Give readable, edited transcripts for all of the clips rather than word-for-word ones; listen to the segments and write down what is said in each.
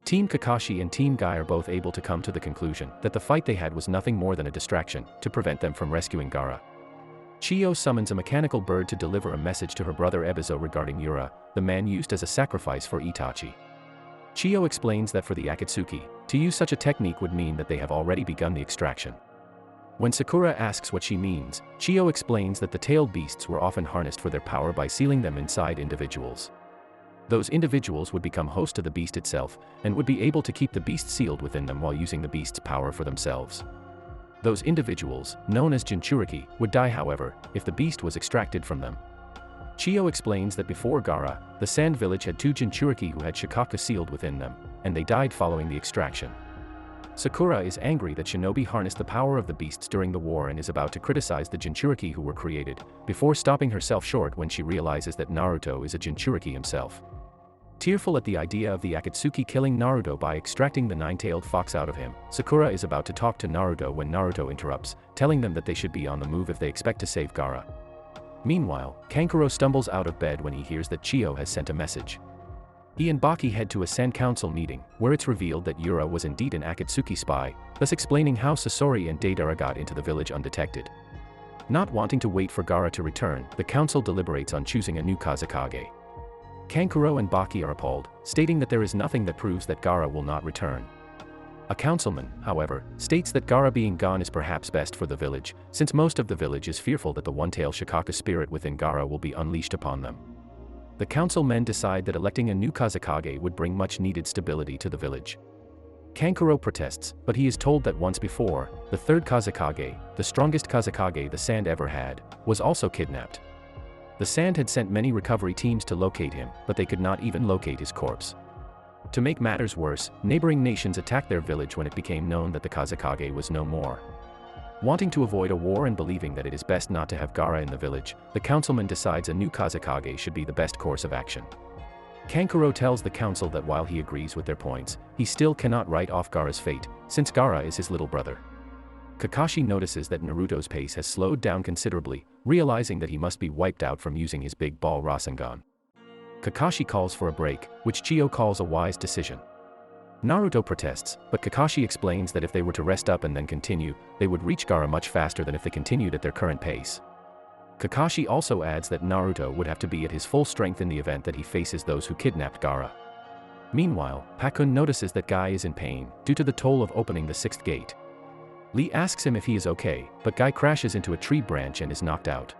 Team Kakashi and Team Guy are both able to come to the conclusion that the fight they had was nothing more than a distraction to prevent them from rescuing Gaara. Chiyo summons a mechanical bird to deliver a message to her brother Ebizo regarding Yura, the man used as a sacrifice for Itachi. Chiyo explains that for the Akatsuki, to use such a technique would mean that they have already begun the extraction. When Sakura asks what she means, Chiyo explains that the tailed beasts were often harnessed for their power by sealing them inside individuals. Those individuals would become host to the beast itself, and would be able to keep the beast sealed within them while using the beast's power for themselves. Those individuals, known as Jinchuriki, would die however, if the beast was extracted from them. Chiyo explains that before Gaara, the Sand Village had 2 Jinchuriki who had Shikaku sealed within them, and they died following the extraction. Sakura is angry that shinobi harnessed the power of the beasts during the war and is about to criticize the Jinchuriki who were created, before stopping herself short when she realizes that Naruto is a Jinchuriki himself. Tearful at the idea of the Akatsuki killing Naruto by extracting the 9-tailed fox out of him, Sakura is about to talk to Naruto when Naruto interrupts, telling them that they should be on the move if they expect to save Gaara. Meanwhile, Kankuro stumbles out of bed when he hears that Chiyo has sent a message. He and Baki head to a Sand Council meeting, where it's revealed that Yura was indeed an Akatsuki spy, thus explaining how Sasori and Deidara got into the village undetected. Not wanting to wait for Gaara to return, the council deliberates on choosing a new Kazekage. Kankuro and Baki are appalled, stating that there is nothing that proves that Gaara will not return. A councilman, however, states that Gaara being gone is perhaps best for the village, since most of the village is fearful that the one-tailed Shikaku spirit within Gaara will be unleashed upon them. The council men decide that electing a new Kazekage would bring much-needed stability to the village. Kankuro protests, but he is told that once before, the 3rd Kazekage, the strongest Kazekage the Sand ever had, was also kidnapped. The Sand had sent many recovery teams to locate him, but they could not even locate his corpse. To make matters worse, neighboring nations attacked their village when it became known that the Kazekage was no more. Wanting to avoid a war and believing that it is best not to have Gaara in the village, the councilman decides a new Kazekage should be the best course of action. Kankuro tells the council that while he agrees with their points, he still cannot write off Gaara's fate, since Gaara is his little brother. Kakashi notices that Naruto's pace has slowed down considerably, realizing that he must be wiped out from using his big ball Rasengan. Kakashi calls for a break, which Chiyo calls a wise decision. Naruto protests, but Kakashi explains that if they were to rest up and then continue, they would reach Gaara much faster than if they continued at their current pace. Kakashi also adds that Naruto would have to be at his full strength in the event that he faces those who kidnapped Gaara. Meanwhile, Pakun notices that Guy is in pain, due to the toll of opening the 6th gate. Lee asks him if he is okay, but Guy crashes into a tree branch and is knocked out.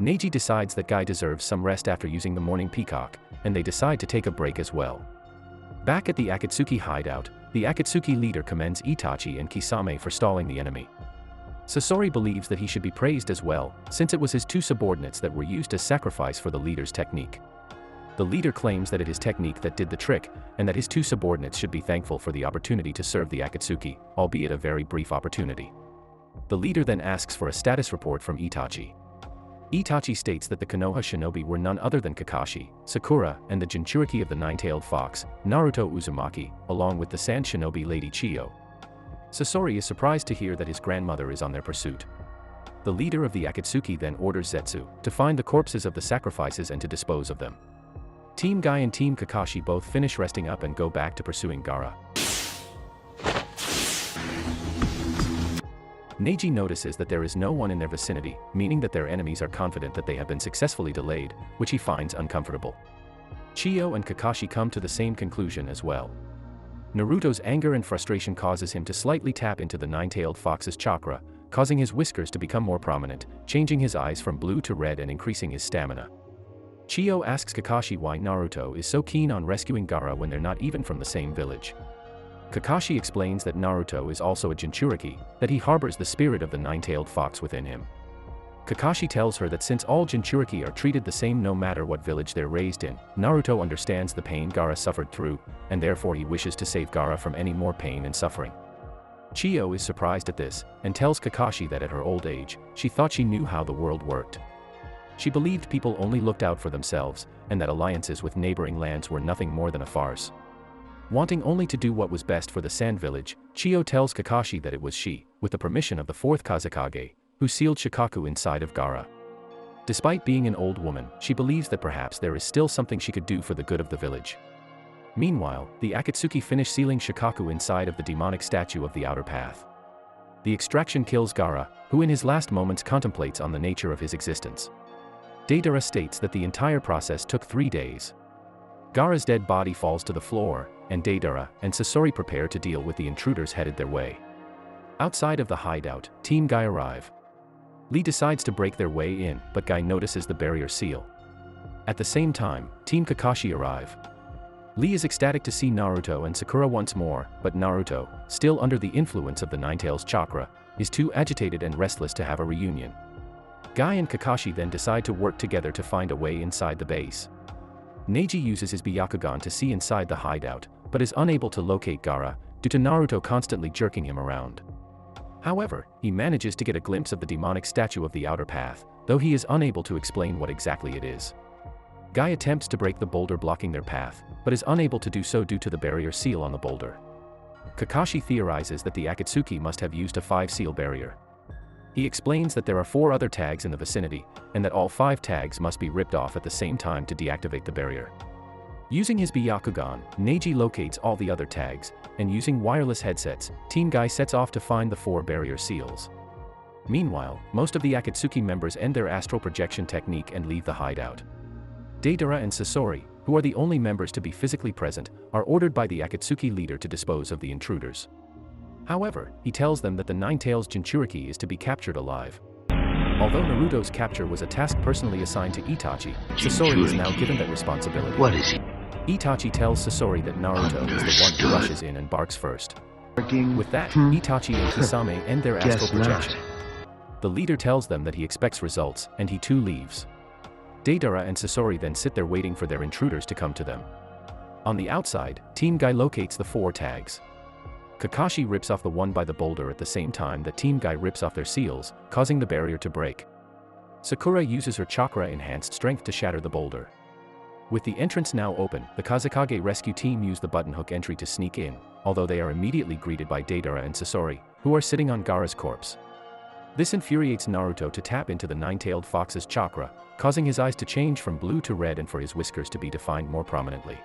Neji decides that Guy deserves some rest after using the morning peacock, and they decide to take a break as well. Back at the Akatsuki hideout, the Akatsuki leader commends Itachi and Kisame for stalling the enemy. Sasori believes that he should be praised as well, since it was his 2 subordinates that were used as sacrifice for the leader's technique. The leader claims that it is technique that did the trick, and that his 2 subordinates should be thankful for the opportunity to serve the Akatsuki, albeit a very brief opportunity. The leader then asks for a status report from Itachi. Itachi states that the Konoha shinobi were none other than Kakashi, Sakura, and the Jinchuriki of the 9-tailed fox, Naruto Uzumaki, along with the Sand shinobi Lady Chiyo. Sasori is surprised to hear that his grandmother is on their pursuit. The leader of the Akatsuki then orders Zetsu to find the corpses of the sacrifices and to dispose of them. Team Guy and Team Kakashi both finish resting up and go back to pursuing Gaara. Neji notices that there is no one in their vicinity, meaning that their enemies are confident that they have been successfully delayed, which he finds uncomfortable. Chiyo and Kakashi come to the same conclusion as well. Naruto's anger and frustration causes him to slightly tap into the 9-tailed fox's chakra, causing his whiskers to become more prominent, changing his eyes from blue to red and increasing his stamina. Chiyo asks Kakashi why Naruto is so keen on rescuing Gaara when they're not even from the same village. Kakashi explains that Naruto is also a Jinchuriki, that he harbors the spirit of the 9-tailed fox within him. Kakashi tells her that since all Jinchuriki are treated the same no matter what village they're raised in, Naruto understands the pain Gaara suffered through, and therefore he wishes to save Gaara from any more pain and suffering. Chiyo is surprised at this, and tells Kakashi that at her old age, she thought she knew how the world worked. She believed people only looked out for themselves, and that alliances with neighboring lands were nothing more than a farce. Wanting only to do what was best for the Sand Village, Chiyo tells Kakashi that it was she, with the permission of the 4th Kazekage, who sealed Shikaku inside of Gaara. Despite being an old woman, she believes that perhaps there is still something she could do for the good of the village. Meanwhile, the Akatsuki finish sealing Shikaku inside of the demonic statue of the outer path. The extraction kills Gaara, who in his last moments contemplates on the nature of his existence. Deidara states that the entire process took 3 days. Gaara's dead body falls to the floor, and Deidara and Sasori prepare to deal with the intruders headed their way. Outside of the hideout, Team Guy arrive. Lee decides to break their way in, but Guy notices the barrier seal. At the same time, Team Kakashi arrive. Lee is ecstatic to see Naruto and Sakura once more, but Naruto, still under the influence of the Ninetales chakra, is too agitated and restless to have a reunion. Guy and Kakashi then decide to work together to find a way inside the base. Neji uses his Byakugan to see inside the hideout, but is unable to locate Gaara, due to Naruto constantly jerking him around. However, he manages to get a glimpse of the demonic statue of the outer path, though he is unable to explain what exactly it is. Guy attempts to break the boulder blocking their path, but is unable to do so due to the barrier seal on the boulder. Kakashi theorizes that the Akatsuki must have used a 5-seal barrier. He explains that there are 4 other tags in the vicinity, and that all 5 tags must be ripped off at the same time to deactivate the barrier. Using his Byakugan, Neji locates all the other tags, and using wireless headsets, Team Guy sets off to find the 4 barrier seals. Meanwhile, most of the Akatsuki members end their astral projection technique and leave the hideout. Deidara and Sasori, who are the only members to be physically present, are ordered by the Akatsuki leader to dispose of the intruders. However, he tells them that the Ninetales Jinchuriki is to be captured alive. Although Naruto's capture was a task personally assigned to Itachi, Sasori is now given that responsibility. What is he? Itachi tells Sasori that Naruto is the one who rushes in and barks first. With that, Itachi and Kisame end their astral projection. The leader tells them that he expects results, and he too leaves. Deidara and Sasori then sit there waiting for their intruders to come to them. On the outside, Team Guy locates the 4 tags. Kakashi rips off the one by the boulder at the same time that Team Guy rips off their seals, causing the barrier to break. Sakura uses her chakra-enhanced strength to shatter the boulder. With the entrance now open, the Kazekage rescue team use the button hook entry to sneak in, although they are immediately greeted by Deidara and Sasori, who are sitting on Gaara's corpse. This infuriates Naruto to tap into the nine-tailed fox's chakra, causing his eyes to change from blue to red and for his whiskers to be defined more prominently.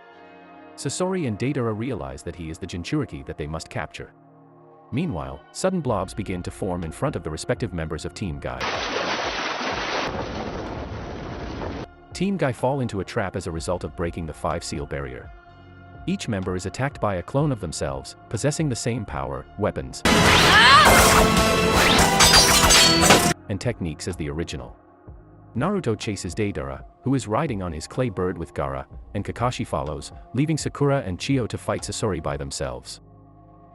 Sasori and Deidara realize that he is the Jinchuriki that they must capture. Meanwhile, sudden blobs begin to form in front of the respective members of Team Guy. Team Guy fall into a trap as a result of breaking the 5-seal barrier. Each member is attacked by a clone of themselves, possessing the same power, weapons, and techniques as the original. Naruto chases Deidara, who is riding on his clay bird with Gaara, and Kakashi follows, leaving Sakura and Chiyo to fight Sasori by themselves.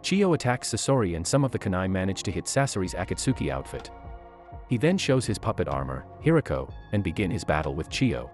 Chiyo attacks Sasori and some of the kunai manage to hit Sasori's Akatsuki outfit. He then shows his puppet armor, Hirako, and begin his battle with Chiyo.